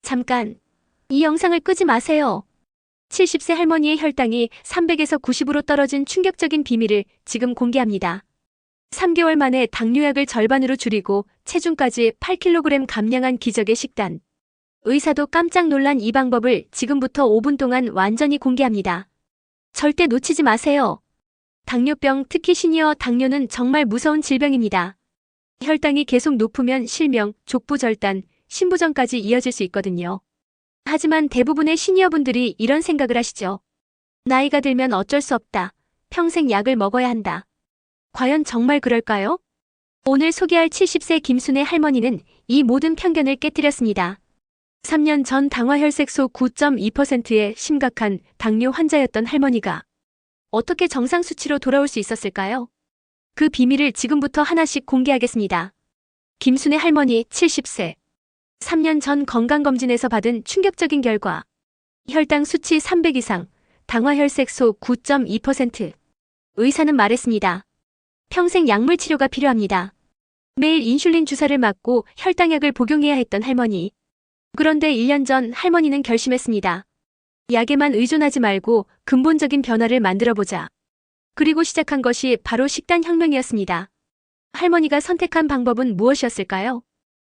잠깐, 이 영상을 끄지 마세요. 70세 할머니의 혈당이 300에서 90으로 떨어진 충격적인 비밀을 지금 공개합니다. 3개월 만에 당뇨약을 절반으로 줄이고 체중까지 8kg 감량한 기적의 식단. 의사도 깜짝 놀란 이 방법을 지금부터 5분 동안 완전히 공개합니다. 절대 놓치지 마세요. 당뇨병, 특히 시니어 당뇨는 정말 무서운 질병입니다. 혈당이 계속 높으면 실명, 족부절단, 심부전까지 이어질 수 있거든요. 하지만 대부분의 시니어분들이 이런 생각을 하시죠. 나이가 들면 어쩔 수 없다. 평생 약을 먹어야 한다. 과연 정말 그럴까요? 오늘 소개할 70세 김순애 할머니는 이 모든 편견을 깨뜨렸습니다. 3년 전 당화혈색소 9.2%의 심각한 당뇨 환자였던 할머니가 어떻게 정상 수치로 돌아올 수 있었을까요? 그 비밀을 지금부터 하나씩 공개하겠습니다. 김순애 할머니 70세. 3년 전 건강검진에서 받은 충격적인 결과. 혈당 수치 300 이상, 당화혈색소 9.2%. 의사는 말했습니다. 평생 약물 치료가 필요합니다. 매일 인슐린 주사를 맞고 혈당약을 복용해야 했던 할머니. 그런데 1년 전 할머니는 결심했습니다. 약에만 의존하지 말고 근본적인 변화를 만들어보자. 그리고 시작한 것이 바로 식단 혁명이었습니다. 할머니가 선택한 방법은 무엇이었을까요?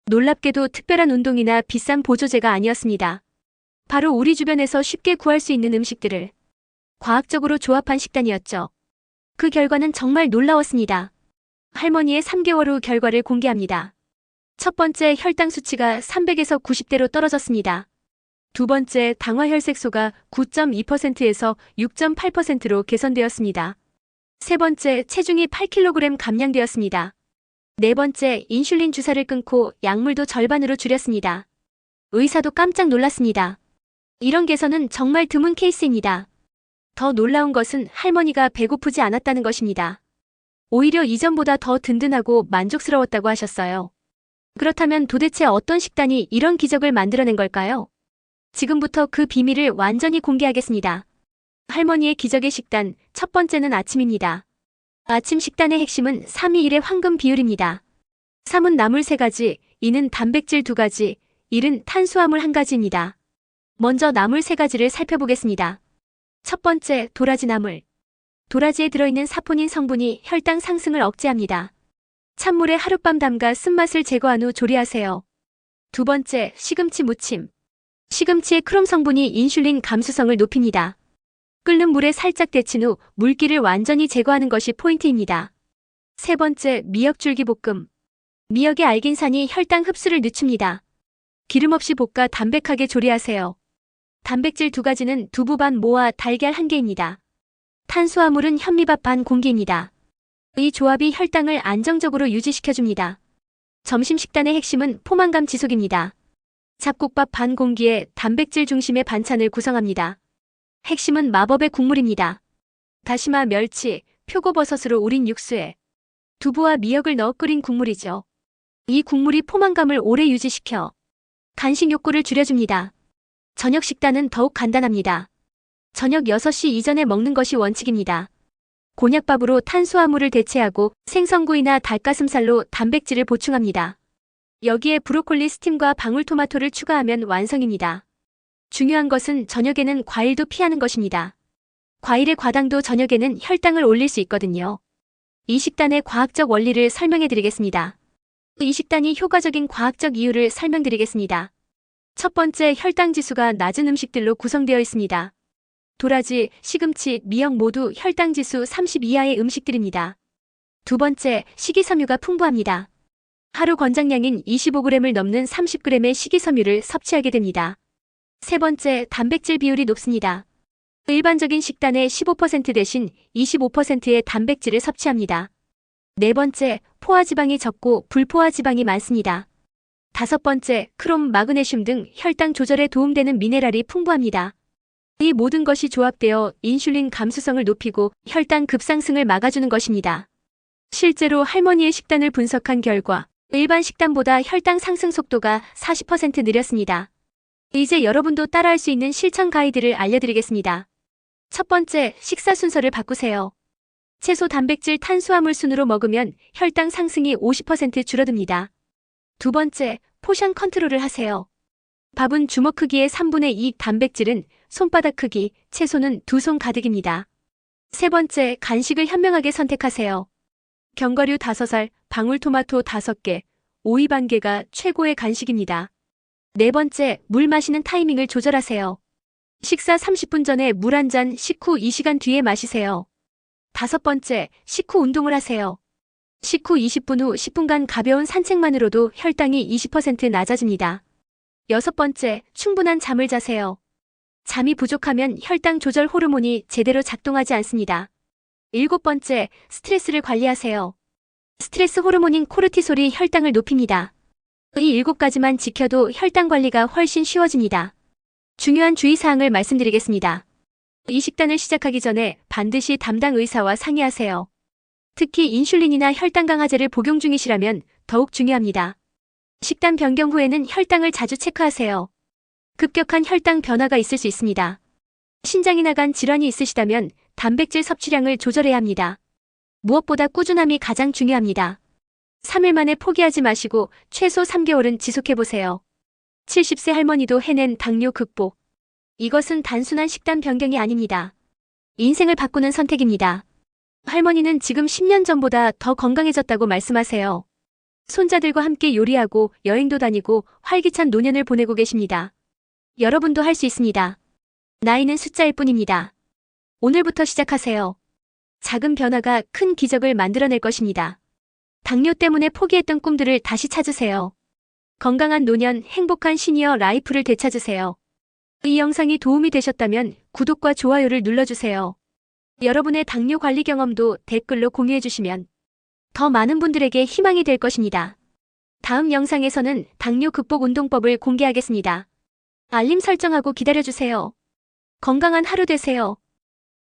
놀랍게도 특별한 운동이나 비싼 보조제가 아니었습니다. 바로 우리 주변에서 쉽게 구할 수 있는 음식들을 과학적으로 조합한 식단이었죠. 그 결과는 정말 놀라웠습니다. 할머니의 3개월 후 결과를 공개합니다. 첫 번째, 혈당 수치가 300에서 90대로 떨어졌습니다. 두 번째, 당화혈색소가 9.2%에서 6.8%로 개선되었습니다. 세 번째, 체중이 8kg 감량되었습니다. 네 번째, 인슐린 주사를 끊고 약물도 절반으로 줄였습니다. 의사도 깜짝 놀랐습니다. 이런 개선은 정말 드문 케이스입니다. 더 놀라운 것은 할머니가 배고프지 않았다는 것입니다. 오히려 이전보다 더 든든하고 만족스러웠다고 하셨어요. 그렇다면 도대체 어떤 식단이 이런 기적을 만들어낸 걸까요? 지금부터 그 비밀을 완전히 공개하겠습니다. 할머니의 기적의 식단, 첫 번째는 아침입니다. 아침 식단의 핵심은 3:1의 황금 비율입니다. 3은 나물 3가지, 2는 단백질 2가지, 1은 탄수화물 1가지입니다. 먼저 나물 3가지를 살펴보겠습니다. 첫 번째, 도라지 나물. 도라지에 들어있는 사포닌 성분이 혈당 상승을 억제합니다. 찬물에 하룻밤 담가 쓴맛을 제거한 후 조리하세요. 두 번째, 시금치 무침. 시금치의 크롬 성분이 인슐린 감수성을 높입니다. 끓는 물에 살짝 데친 후 물기를 완전히 제거하는 것이 포인트입니다. 세 번째, 미역 줄기볶음. 미역의 알긴산이 혈당 흡수를 늦춥니다. 기름 없이 볶아 담백하게 조리하세요. 단백질 2가지는 두부 반 모와 달걀 1개입니다. 탄수화물은 현미밥 반 공기입니다. 이 조합이 혈당을 안정적으로 유지시켜줍니다. 점심 식단의 핵심은 포만감 지속입니다. 잡곡밥 반 공기에 단백질 중심의 반찬을 구성합니다. 핵심은 마법의 국물입니다. 다시마, 멸치, 표고버섯으로 우린 육수에 두부와 미역을 넣어 끓인 국물이죠. 이 국물이 포만감을 오래 유지시켜 간식 욕구를 줄여줍니다. 저녁 식단은 더욱 간단합니다. 저녁 6시 이전에 먹는 것이 원칙입니다. 곤약밥으로 탄수화물을 대체하고 생선구이나 닭가슴살로 단백질을 보충합니다. 여기에 브로콜리 스팀과 방울토마토를 추가하면 완성입니다. 중요한 것은 저녁에는 과일도 피하는 것입니다. 과일의 과당도 저녁에는 혈당을 올릴 수 있거든요. 이 식단의 과학적 원리를 설명해 드리겠습니다. 이 식단이 효과적인 과학적 이유를 설명드리겠습니다. 첫 번째, 혈당 지수가 낮은 음식들로 구성되어 있습니다. 도라지, 시금치, 미역 모두 혈당 지수 30 이하의 음식들입니다. 두 번째, 식이섬유가 풍부합니다. 하루 권장량인 25g을 넘는 30g의 식이섬유를 섭취하게 됩니다. 세 번째, 단백질 비율이 높습니다. 일반적인 식단의 15% 대신 25%의 단백질을 섭취합니다. 네 번째, 포화지방이 적고 불포화지방이 많습니다. 다섯 번째, 크롬, 마그네슘 등 혈당 조절에 도움되는 미네랄이 풍부합니다. 이 모든 것이 조합되어 인슐린 감수성을 높이고 혈당 급상승을 막아주는 것입니다. 실제로 할머니의 식단을 분석한 결과 일반 식단보다 혈당 상승 속도가 40% 느렸습니다. 이제 여러분도 따라할 수 있는 실천 가이드를 알려드리겠습니다. 첫 번째, 식사 순서를 바꾸세요. 채소, 단백질, 탄수화물 순으로 먹으면 혈당 상승이 50% 줄어듭니다. 두 번째, 포션 컨트롤을 하세요. 밥은 주먹 크기의 3분의 2, 단백질은 손바닥 크기, 채소는 2손 가득입니다. 세 번째, 간식을 현명하게 선택하세요. 견과류 5알, 방울토마토 5개, 오이 반 개가 최고의 간식입니다. 네 번째, 물 마시는 타이밍을 조절하세요. 식사 30분 전에 물 한 잔, 식후 2시간 뒤에 마시세요. 다섯 번째, 식후 운동을 하세요. 식후 20분 후 10분간 가벼운 산책만으로도 혈당이 20% 낮아집니다. 여섯 번째, 충분한 잠을 자세요. 잠이 부족하면 혈당 조절 호르몬이 제대로 작동하지 않습니다. 일곱 번째, 스트레스를 관리하세요. 스트레스 호르몬인 코르티솔이 혈당을 높입니다. 이 7가지만 지켜도 혈당 관리가 훨씬 쉬워집니다. 중요한 주의사항을 말씀드리겠습니다. 이 식단을 시작하기 전에 반드시 담당 의사와 상의하세요. 특히 인슐린이나 혈당 강화제를 복용 중이시라면 더욱 중요합니다. 식단 변경 후에는 혈당을 자주 체크하세요. 급격한 혈당 변화가 있을 수 있습니다. 신장이 나간 질환이 있으시다면 단백질 섭취량을 조절해야 합니다. 무엇보다 꾸준함이 가장 중요합니다. 3일 만에 포기하지 마시고 최소 3개월은 지속해보세요. 70세 할머니도 해낸 당뇨 극복. 이것은 단순한 식단 변경이 아닙니다. 인생을 바꾸는 선택입니다. 할머니는 지금 10년 전보다 더 건강해졌다고 말씀하세요. 손자들과 함께 요리하고 여행도 다니고 활기찬 노년을 보내고 계십니다. 여러분도 할 수 있습니다. 나이는 숫자일 뿐입니다. 오늘부터 시작하세요. 작은 변화가 큰 기적을 만들어낼 것입니다. 당뇨 때문에 포기했던 꿈들을 다시 찾으세요. 건강한 노년, 행복한 시니어 라이프를 되찾으세요. 이 영상이 도움이 되셨다면 구독과 좋아요를 눌러주세요. 여러분의 당뇨 관리 경험도 댓글로 공유해주시면 더 많은 분들에게 희망이 될 것입니다. 다음 영상에서는 당뇨 극복 운동법을 공개하겠습니다. 알림 설정하고 기다려주세요. 건강한 하루 되세요.